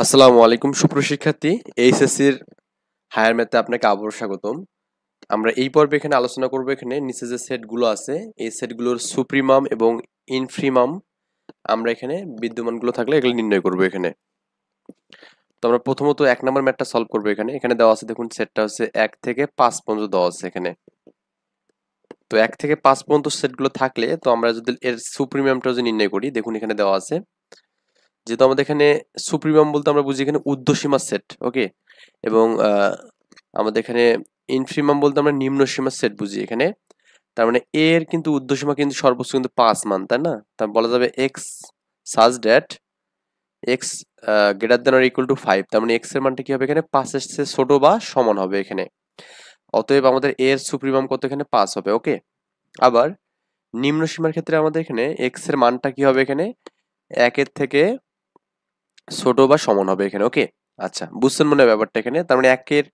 আসসালামু আলাইকুম সুপ্রশিক্ষার্থী এইচএসসির হায়ার ম্যাথে আপনাকে আবারও স্বাগতম। আমরা এই পর্বে এখানে আলোচনা করব এখানে নিচে যে সেটগুলো আছে এই সেটগুলোর সুপ্রিমাম এবং ইনফিমাম আমরা এখানে বিদ্যমানগুলো থাকলে এগুলো নির্ণয় করব এখানে। তো আমরা প্রথমত 1 নম্বর ম্যাথটা সলভ করব এখানে। এখানে দেওয়া আছে দেখুন সেটটা হচ্ছে 1 থেকে 5 পর্যন্ত দেওয়া আছে এখানে। তো 1 থেকে 5 পর্যন্ত সেটগুলো থাকলে তো আমরা যদি এর সুপ্রিমামটা যদি নির্ণয় করি দেখুন এখানে দেওয়া আছে যেহেতু আমাদের এখানে সুপ্রিমাম বলতে আমরা বুঝি এখানে ঊর্ধ্বসীমার সেট, ওকে, এবং আমাদের এখানে ইনফিমাম বলতে আমরা নিম্ন সীমার সেট বুঝি এখানে। তার মানে এ এর কিন্তু ঊর্ধ্বসীমা কিন্তু সর্বোচ্চ কিন্তু 5 মান, তাই না? তা বলা যাবে x such that x greater than or equal to 5। তার মানে এক্স এর মানটা কি হবে এখানে 5 এর চেয়ে ছোট বা সমান হবে এখানে। অতএব আমাদের এ এর সুপ্রিমাম কত এখানে 5 হবে, ওকে। আবার নিম্ন সীমার ক্ষেত্রে আমাদের এখানে এক্স এর মানটা কি হবে এখানে 1 এর থেকে ছোট বা সমান হবে এখানে, ওকে। আচ্ছা, বুঝছেন মনে হয় ব্যাপারটা এখানে। তার মানে 1 এর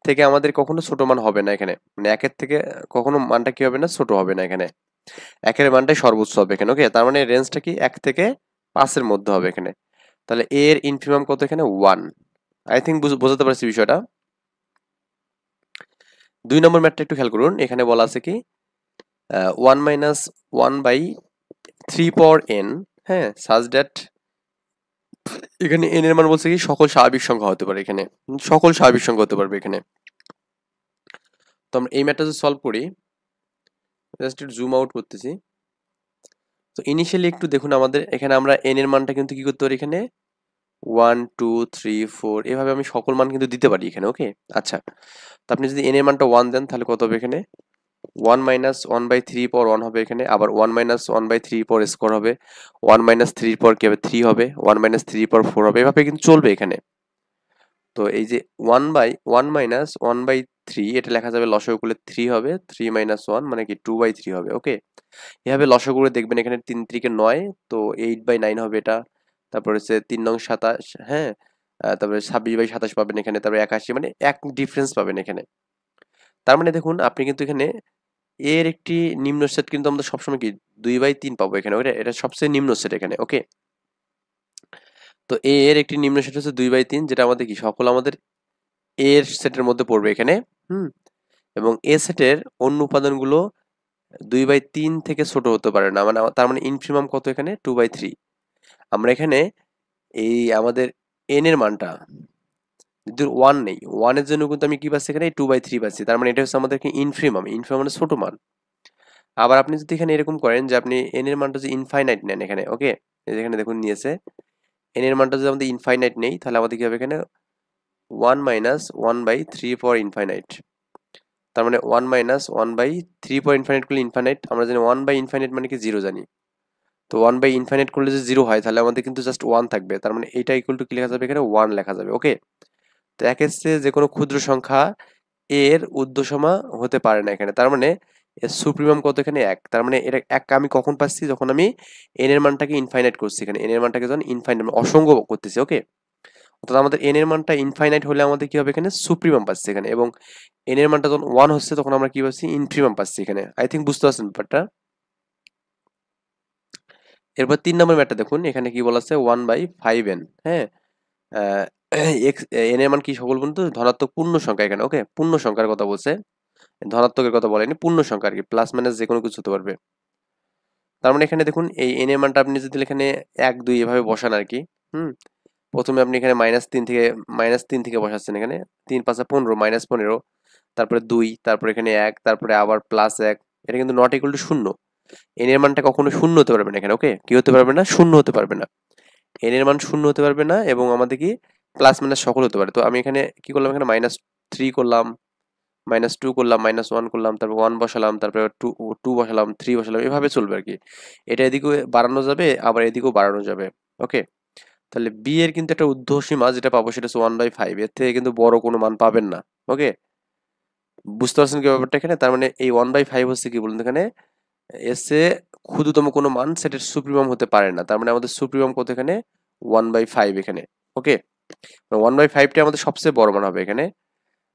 থেকে আমাদের কখনো ছোট মান হবে না এখানে, মানে 1 এর থেকে কখনো মানটা কি হবে না, ছোট হবে না এখানে। 1 এর মানটাই সর্বোচ্চ হবে এখানে, ওকে। তার মানে রেঞ্জটা কি 1 থেকে 5 এর মধ্যে হবে এখানে। তাহলে a এর ইনফিমাম কত এখানে 1। আই থিংক বোঝাতে পারছি বিষয়টা। 2 নম্বর ম্যাথটা একটু খেয়াল করুন। এখানে বলা আছে কি 1 মাইনাস 1 বাই 3 পাওয়ার n, হ্যাঁ, সাজ দ্যাট এখানে n এর মান বলছে কি সকল স্বাভাবিক সংখ্যা হতে পারে এখানে, সকল স্বাভাবিক সংখ্যা হতে পারবে এখানে। তো আমরা এই ম্যাথটা যদি সলভ করি, জাস্ট একটু জুম আউট করতেছি। তো ইনিশিয়ালি একটু দেখুন আমাদের এখানে আমরা n এর মানটা কিন্তু কি করতে পারি এখানে 1 2 3 4 এভাবে আমি সকল মান কিন্তু দিতে পারি এখানে, ওকে। আচ্ছা, তো আপনি যদি n এর মানটা 1 দেন তাহলে কত হবে এখানে 1 মাইনাস 1 বাই 3 পাওয়ার 1 হবে এখানে। আবার 1 মাইনাস 1 বাই 3 পাওয়ার স্কোয়ার হবে। 1 মাইনাস 3 পাওয়ার কি হবে 3 হবে। 1 মাইনাস 3 পাওয়ার 4 হবে। এভাবে কিন্তু চলবে এখানে। তো এই যে 1 বাই 1 মাইনাস 1 বাই 3 এটা লেখা যাবে লসাগু করলে 3 হবে। 3 মাইনাস 1 মানে কি 2 বাই 3 হবে, ওকে। এভাবে লসাগু করে দেখবেন এখানে 3 3 9, তো 8 বাই 9 হবে এটা। তারপর হচ্ছে 3 নং 27, হ্যাঁ, তারপরে 26 বাই 27 পাবেন এখানে। তারপরে 81, মানে এক ডিফারেন্স পাবেন এখানে। তার মানে দেখুন আপনি কিন্তু এখানে এর একটি নিম্ন সেট কিন্তু আমরা সবসময় কি 2 বাই 3 পাবো এখানে, ওকে। এটা সবচেয়ে নিম্ন সেট এখানে, ওকে। তো এ এর একটি নিম্ন সেট হচ্ছে 2 বাই 3, যেটা আমাদের কি সকল আমাদের এর সেটের মধ্যে পড়বে এখানে, হুম। এবং এ সেটের অন্য উপাদানগুলো 2 বাই 3 থেকে ছোট হতে পারে না, মানে তার মানে ইনফিমাম কত এখানে 2 বাই 3। আমরা এখানে এই আমাদের n এর মানটা যদি 1 নেই, 1 এর জন্য কিন্তু আমি কি পাচ্ছি এখানে 2 বাই 3 পাচ্ছি। তার মানে এটা হচ্ছে আমাদের ইনফিমাম, ইনফিমাম মানে ছোট মান। আবার আপনি যদি এখানে এরকম করেন যে আপনি n এর মানটা যদি ইনফাইনাইট নেন এখানে, ওকে, এখানে দেখুন নিয়েছে n এর মানটা যদি আমাদের ইনফাইনাইট নেই তাহলে আমাদের কি হবে এখানে 1 মাইনাস 1 বাই 3 ফর ইনফাইনাইট। তার মানে 1 মাইনাস 1 বাই 3 ফর ইনফাইনাইট করলে ইনফাইনাইট, আমরা জানি 1 বাই ইনফাইনাইট মানে কি 0 জানি। তো 1 বাই ইনফাইনাইট করলে যে 0 হয় তাহলে আমাদের কিন্তু জাস্ট 1 থাকবে। তার মানে এটা ইকুয়াল টু কি লেখা যাবে এখানে 1 লেখা যাবে, ওকে। তো একের চেয়ে যে কোনো ক্ষুদ্র সংখ্যা এর ঊর্ধ্বসীমা হতে পারে না এখানে। তার মানে এর সুপ্রিমাম কত এখানে 1। তার মানে এটা 1 আমি কখন পাচ্ছি যখন আমি n এর মানটাকে ইনফাইনাইট করছি এখানে, n এর মানটাকে যখন ইনফাইনাইট অসংখ্য করতেছি, ওকে। অর্থাৎ আমাদের n এর মানটা ইনফাইনাইট হলে আমাদের কি হবে এখানে সুপ্রিমাম পাচ্ছি এখানে, এবং n এর মানটা যখন 1 হচ্ছে তখন আমরা কি পাচ্ছি ইনফিমাম পাচ্ছি এখানে। আই থিংক বুঝতে পারছেন ব্যাপারটা। এরপর 3 নম্বর ম্যাটটা দেখুন। এখানে কি বলা আছে 1 বাই 5n, হ্যাঁ, এক্স n এর মান কি সকল বন্ধু ধনাত্মক পূর্ণ সংখ্যা এখানে, ওকে। পূর্ণ সংখ্যার কথা বলছে, ধনাত্মকের কথা বলেনি, পূর্ণ সংখ্যা আর কি, প্লাস মাইনাস যে কোনো কিছু হতে পারবে। তার মানে এখানে দেখুন এই n এর মানটা আপনি যদি এখানে 1 2 এভাবে বসান আর কি, হুম। প্রথমে আপনি এখানে -3 থেকে বসাচ্ছেন এখানে, 3 5 15 -15, তারপরে 2, তারপরে এখানে 1, তারপরে আবার +1। এটা কিন্তু নট ইকুয়াল টু 0। n এর মানটা কখনো শূন্য হতে পারবে না এখানে, ওকে। কি হতে পারবে না? শূন্য হতে পারবে না। n এর মান শূন্য হতে পারবে না, এবং আমাদের কি প্লাস মাইনাস সকল হতে পারে। তো আমি এখানে কি করলাম এখানে -3 করলাম, -2 করলাম, -1 করলাম, তারপর 1 বসালাম, তারপরে 2 বসালাম, 3 বসালাম, এভাবে চলবে আর কি। এটা এদিকেও বাড়ানো যাবে আবার এদিকেও বাড়ানো যাবে, ওকে। তাহলে বি এর কিন্তু একটা ঊর্ধ্বসীমা যেটা পাবো সেটা হচ্ছে 1/5, এর থেকে কিন্তু বড় কোনো মান পাবেন না, ওকে। বুঝতে পারছেন কি ব্যাপারটা এখানে? তার মানে এই 1/5 হচ্ছে কি বলুন এখানে এর চেয়ে ক্ষুদ্রতম কোনো মান সেটের সুপ্রিমাম হতে পারে না। তার মানে আমাদের সুপ্রিমাম কত এখানে 1/5 এখানে, ওকে। 1/5টা আমাদের সবচেয়ে বড় মান হবে এখানে।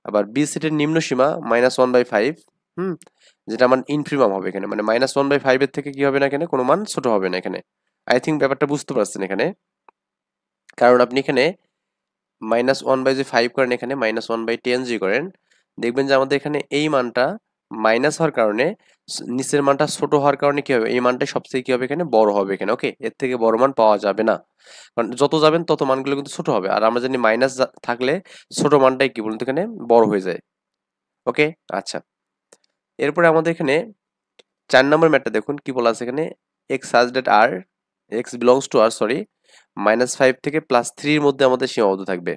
আবার বি সেটের নিম্ন সীমা -1/5, হুম, যেটা আমার ইনফিমাম হবে এখানে, মানে -1/5 এর থেকে কি হবে না এখানে কোনো মান ছোট হবে না এখানে। আই থিঙ্ক ব্যাপারটা বুঝতে পারছেন এখানে। কারণ আপনি এখানে -1/5 করেন, এখানে -1/10 যদি করেন, দেখবেন যে আমাদের এখানে এই মানটা মাইনাস হওয়ার কারণে নিচের মানটা ছোট হওয়ার কারণে কি হবে, এই মানটা সবচেয়ে কি হবে এখানে বড় হবে এখানে। ওকে, এর থেকে বড় মান পাওয়া যাবে না, কারণ যত যাবেন তত মানগুলো কিন্তু ছোট হবে। আর আমরা জানি মাইনাস থাকলে ছোট মানটাই কি বলুন তো এখানে বড় হয়ে যায়। ওকে, আচ্ছা। এরপরে আমাদের এখানে 4 নম্বর ম্যাথটা দেখুন কি বলা আছে এখানে, x such that r x belongs to r sorry -5 থেকে +3 এর মধ্যে আমাদের সীমাবদ্ধ থাকবে।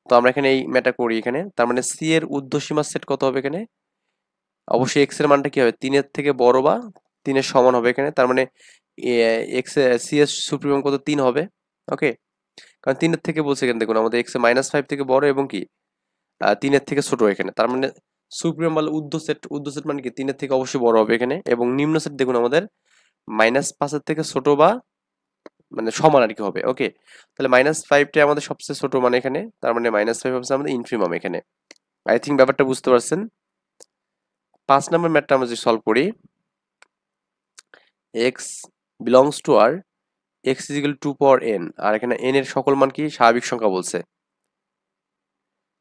তো আমরা এখানে এই ম্যাথটা করি এখানে, তার মানে c এর ঊর্ধ্বসীমার সেট কত হবে এখানে, অবশ্যই x এর মানটা কি হবে 3 এর থেকে বড় বা 3 এর সমান হবে এখানে, তার মানে x c এর সুপ্রিমম কত 3 হবে। ওকে, কারণ 3 এর থেকে বলছে এখানে দেখুন আমাদের x এ -5 থেকে বড় এবং কি 3 এর থেকে ছোট এখানে, তার মানে সুপ্রিমম বা ঊর্ধ্ব সেট মানে কি 3 এর থেকে অবশ্যই বড় হবে এখানে, এবং নিম্ন সেট দেখুন আমাদের -5 এর থেকে ছোট বা মানে সমান আর কি হবে। ওকে, তাহলে -5টা আমাদের সবচেয়ে ছোট মানে এখানে, তার মানে -5 হচ্ছে আমাদের ইনফিমাম এখানে। আই থিঙ্ক ব্যাপারটা বুঝতে পারছেন। 5 নম্বর ম্যাথটা আমরা যদি সলভ করি, x belongs to r x is equal to 2 power n, আর এখানে n এর সকল মান কি স্বাভাবিক সংখ্যা বলছে।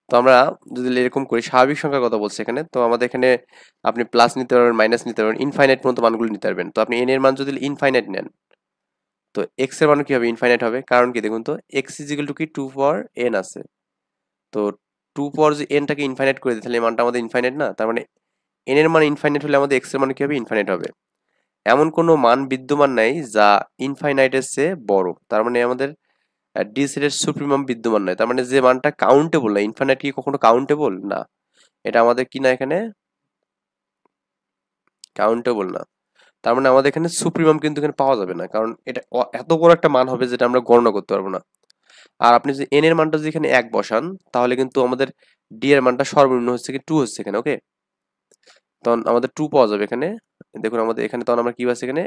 তো আমরা যদি এরকম করি, স্বাভাবিক সংখ্যার কথা বলছে এখানে, তো আমাদের এখানে আপনি প্লাস নিতে পারবেন, মাইনাস নিতে পারবেন, ইনফাইনাইট পর্যন্ত মানগুলো নিতে পারবেন। তো আপনি n এর মান যদি ইনফাইনাইট নেন, তো x এর মানও কি হবে ইনফাইনাইট হবে, কারণ কি দেখুন তো x is equal to কি 2 power n আছে, তো 2 পাওয়ার যদি n টাকে ইনফাইনাইট করে দিই তাহলে এই মানটা আমাদের ইনফাইনাইট না, তার মানে n এর মান ইনফাইনাইট হলে আমাদের x এর মান কি হবে ইনফাইনাইট হবে। এমন কোনো মান বিদ্যমান নাই যা ইনফাইনাইটের চেয়ে বড়, তার মানে আমাদের ডি সেটের সুপ্রিমাম বিদ্যমান নয়, তার মানে যে মানটা কাউন্টেবল না, ইনফাইনাইট কি কখনো কাউন্টেবল না, এটা আমাদের কি না এখানে কাউন্টেবল না। তার মানে আমাদের এখানে সুপ্রিমাম কিন্তু এখানে পাওয়া যাবে না, কারণ এটা এত বড় একটা মান হবে যেটা আমরা গণনা করতে পারবো না। আর আপনি যদি n এর মানটা যদি এখানে 1 বসান, তাহলে কিন্তু আমাদের d এর মানটা সর্বনিম্ন হচ্ছে কি 2 হচ্ছে এখানে। ওকে, তখন আমাদের 2 পাওয়া যাবে এখানে। দেখুন আমাদের এখানে তখন আমরা কি পাচ্ছি এখানে,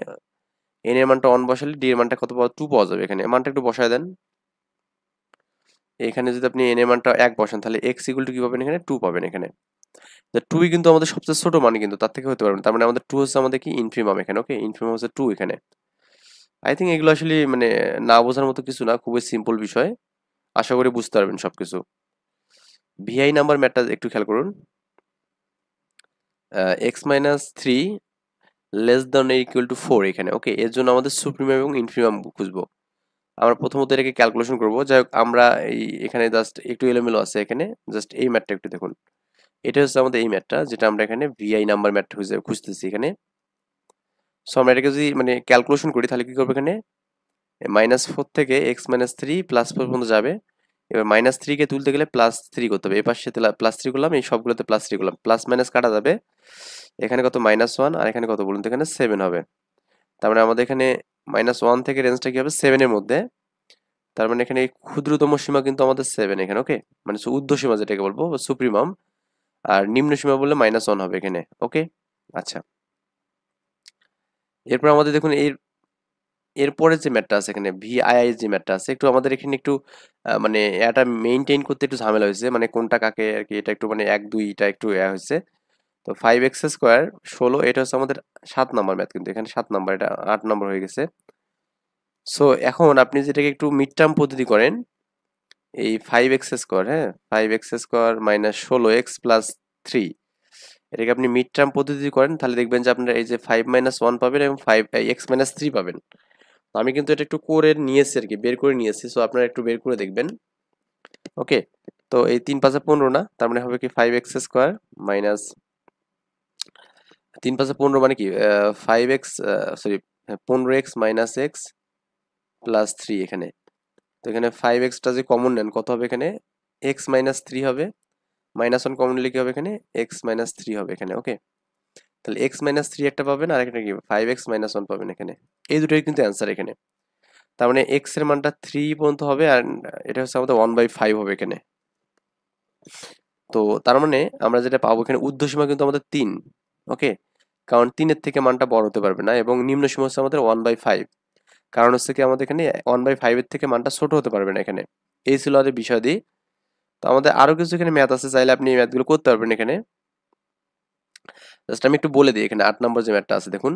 n এর মানটা 1 বসালে d এর মানটা কত পাওয়া 2 পাওয়া যাবে এখানে। মানটা একটু বসায় দেন, এখানে যদি আপনি n এর মানটা 1 বসান তাহলে x ইকুয়াল টু কি পাবেন এখানে 2 পাবেন এখানে। তো 2 কিন্তু আমাদের সবচেয়ে ছোট মান, কিন্তু তার থেকে হতে পারবে না, তার মানে আমাদের 2 হচ্ছে আমাদের কি ইনফিমাম এখানে। ওকে, ইনফিমাম হচ্ছে 2 এখানে। আই থিঙ্ক এগুলো আসলে মানে না বোঝার মতো কিছু না, খুবই সিম্পল বিষয়, আশা করি বুঝতে পারবেন সবকিছু। ভিআই নাম্বার ম্যাথটা একটু খেয়াল করুন, x minus three less than equal to 4 এখানে। ওকে, এর জন্য আমাদের সুপ্রিমাম এবং ইনফিমাম খুঁজবো। আমরা প্রথমত এটাকে ক্যালকুলেশন করবো, যাই হোক আমরা এই এখানে জাস্ট একটু এলোমেলো আছে এখানে, জাস্ট এই ম্যাথটা একটু দেখুন। এটা হচ্ছে আমাদের এই ম্যাথটা যেটা আমরা এখানে ভিআই নাম্বার ম্যাথটা খুঁজতেছি এখানে। সো আমরা এটাকে যদি মানে ক্যালকুলেশন করি তাহলে কি করবো এখানে, -4 থেকে x-3 +4 পর্যন্ত যাবে। এবার -3 কে তুলতে গেলে +3 করতে হবে, এই পাশে +3 করলাম, এই সবগুলোতে +3 করলাম, প্লাস মাইনাস কাটা যাবে। এখানে কত -1 আর এখানে কত বলুন তো, এখানে 7 হবে। তার মানে আমাদের এখানে -1 থেকে রেঞ্জটা কি হবে 7 এর মধ্যে, তার মানে এখানে এই ক্ষুদ্রতম সীমা কিন্তু আমাদের 7 এখানে। ওকে, মানে ঊর্ধ্ব সীমা যেটাকে বলবো সুপ্রিমাম, আর নিম্ন সীমা বললে -1 হবে এখানে। ওকে, আচ্ছা। এরপর আমাদের দেখুন এরপরে যে ম্যাথটা আছে এখানে ভিআইআই যে ম্যাথটা আছে, একটু আমাদের এখানে একটু মানে এটা মেইনটেইন করতে একটু ঝামেলা হয়েছে, মানে কোনটা কাকে আর কি, এটা একটু মানে 1 2টা একটু হয়েছে। তো 5x² 16, এটা হচ্ছে আমাদের 7 নাম্বার ম্যাথ, কিন্তু এখানে 7 নাম্বার, এটা 8 নাম্বার হয়ে গেছে। সো এখন আপনি যেটাকে একটু মিড টার্ম পদ্ধতি করেন, এই 5x², হ্যাঁ 5x² -16x + 3, এটাকে আপনি মিড টার্ম পদ্ধতি করেন তাহলে দেখবেন যে আপনার এই যে 5 - 1 পাবেন এবং 5x - 3 পাবেন। তো আমি কিন্তু এটা একটু করে নিয়েছি আর কি, বের করে নিয়েছি, সো আপনারা একটু বের করে দেখবেন। ওকে, তো এই 3 5 15 না, তার মানে হবে কি 5x² মাইনাস 3 5 15 মানে কি 5x সরি 15x - x + 3 এখানে। তো এখানে 5x টা যে কমন নেন কত হবে এখানে, x - 3 হবে, -1 কমন নিলে কি হবে এখানে x - 3 হবে এখানে। ওকে, তাহলে x - 3 একটা পাবেন আর এখানে কি 5x - 1 পাবেন এখানে। এই দুটোই কিন্তু অ্যান্সার এখানে। তার মানে x এর মানটা 3 পর্যন্ত হবে, আর এটা হচ্ছে আমাদের 1/5 হবে এখানে। তো তার মানে আমরা যেটা পাবো এখানে ঊর্ধ্বসীমা কিন্তু আমাদের 3। ওকে, কারণ 3 এর থেকে মানটা বড় হতে পারবে না, এবং নিম্ন সীমা হচ্ছে আমাদের 1/5, কারণ হচ্ছে কি আমাদের এখানে 1/5 এর থেকে মানটা ছোট হতে পারবে না এখানে। এই ছিল আমাদের বিষয়াদি। তো আমাদের আরো কিছু এখানে ম্যাথ আছে, চাইলে আপনি এই ম্যাথগুলো করতে পারবেন এখানে। জাস্ট আমি একটু বলে দিই, এখানে 8 নম্বর যে ম্যাথটা আছে দেখুন,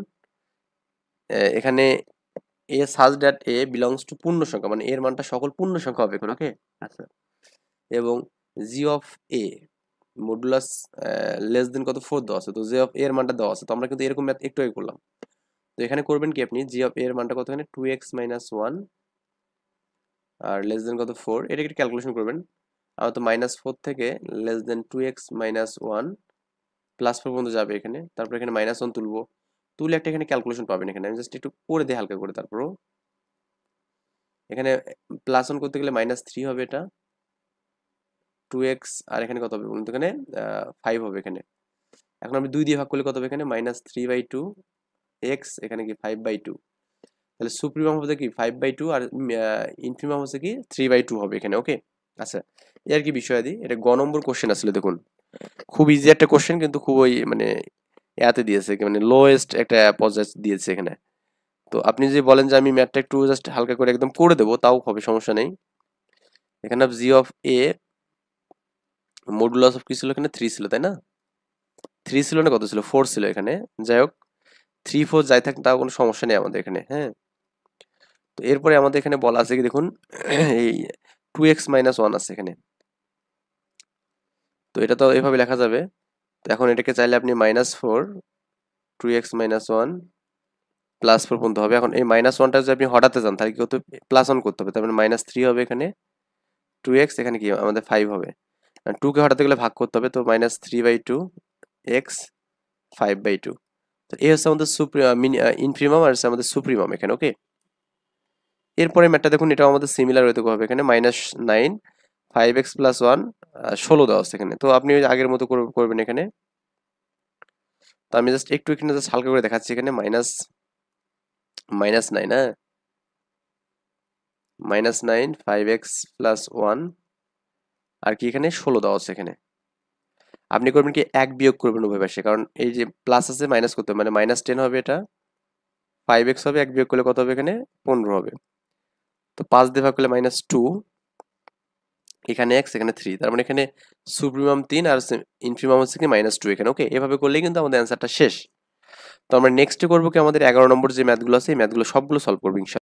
এখানে এ such that a belongs to পূর্ণ সংখ্যা, মানে এর মানটা সকল পূর্ণ সংখ্যা হবে এখন, ওকে। আচ্ছা, এবং g of a modulus less than কত 4 দেওয়া আছে, তো জি অফ এর মানটা দেওয়া আছে, তো আমরা কিন্তু এরকম ম্যাথ একটু আগে করলাম। তো এখানে করবেন কি আপনি, জি অফ এর মানটা কত, এখানে 2x - 1 আর লেস দেন কত 4, এটা একটু ক্যালকুলেশন করবেন। আমার তো -4 থেকে লেস দেন 2x - 1 +4 পর্যন্ত যাবে এখানে, তারপর এখানে -1 তুলবো, তুলে একটা এখানে ক্যালকুলেশন পাবেন। এখানে আমি জাস্ট একটু করে দিই হালকা করে, তারপরও এখানে +1 করতে গেলে -3 হবে, এটা 2x, আর এখানে কত হবে বলুন তো, এখানে 5 হবে এখানে। এখন আমি 2 দিয়ে ভাগ করলে কত হবে, এখানে -3/2 x, এখানে কি 5/2, তাহলে সুপ্রিমাম হবে কি 5/2 আর ইনফিমাম হচ্ছে কি 3/2 হবে এখানে, ওকে। আচ্ছা, এর কি বিষয় দি, এটা গ নম্বর কোশ্চেন আসলে, দেখুন খুব ইজি একটা কোশ্চেন, কিন্তু খুবই মানে এতে দিয়েছে কি, মানে লোয়েস্ট একটা পর্যায়ে দিয়েছে এখানে। তো আপনি যদি বলেন যে আমি ম্যাথটা একটু জাস্ট হালকা করে একদম করে দেবো, তাও হবে, সমস্যা নেই। এখানে জি অফ এ মডুলাস অফ কি ছিল, এখানে 3 ছিল, তাই না? 3 ছিল না, কত ছিল, 4 ছিল এখানে। যাই হোক, 3 4 যাই থাক, তাও কোনো সমস্যা নেই আমাদের এখানে, হ্যাঁ। তো এরপরে আমাদের এখানে বলা আছে কি, দেখুন এই 2x - 1 আছে এখানে, তো এটা তো এভাবে লেখা যাবে। তো এখন এটাকে চাইলে আপনি -4 2x - 1 +4 পর্যন্ত হবে। এখন এই -1টা যদি আপনি হটাতে চান, তাহলে কি করতে হবে, +1 করতে হবে, তার মানে -3 হবে এখানে, 2x, এখানে কি আমাদের 5 হবে, 2 কে হটাতে গেলে ভাগ করতে হবে, তো -3/2 x 5/2। তো এই হচ্ছে আমাদের ইনফিমাম, আর হচ্ছে আমাদের সুপ্রিমাম এখানে, ওকে। এরপরে ম্যাথটা দেখুন, এটা আমাদের সিমিলার হইতে হবে, এখানে -9 5x + 1 16 দেওয়া আছে এখানে, তো আপনি ওই আগের মতো করবেন এখানে। তো আমি জাস্ট একটু এখানে জাস্ট হালকা করে দেখাচ্ছি, এখানে -9, হ্যাঁ, -9 5x + 1 আর কি এখানে 16 দেওয়া আছে এখানে। আপনি করবেন কি, এক বিয়োগ করবেন উভয় পাশে, কারণ এই যে প্লাস আছে মাইনাস করতে হবে, মানে -10 হবে, এটা 5x হবে, এক বিয়োগ করলে কত হবে, এখানে 15 হবে। তো 5 দিয়ে ভাগ করলে -2, এখানে x, এখানে 3, তার মানে এখানে সুপ্রিমাম 3 আর ইনফিমাম হচ্ছে কি -2 এখানে, ওকে। এভাবে করলেই কিন্তু আমাদের অ্যান্সারটা শেষ। তো আমরা নেক্সটে করবো কি, আমাদের 11 নম্বর যে ম্যাথগুলো আছে, এই ম্যাথগুলো সবগুলো সলভ করবো ইনশাআল্লাহ।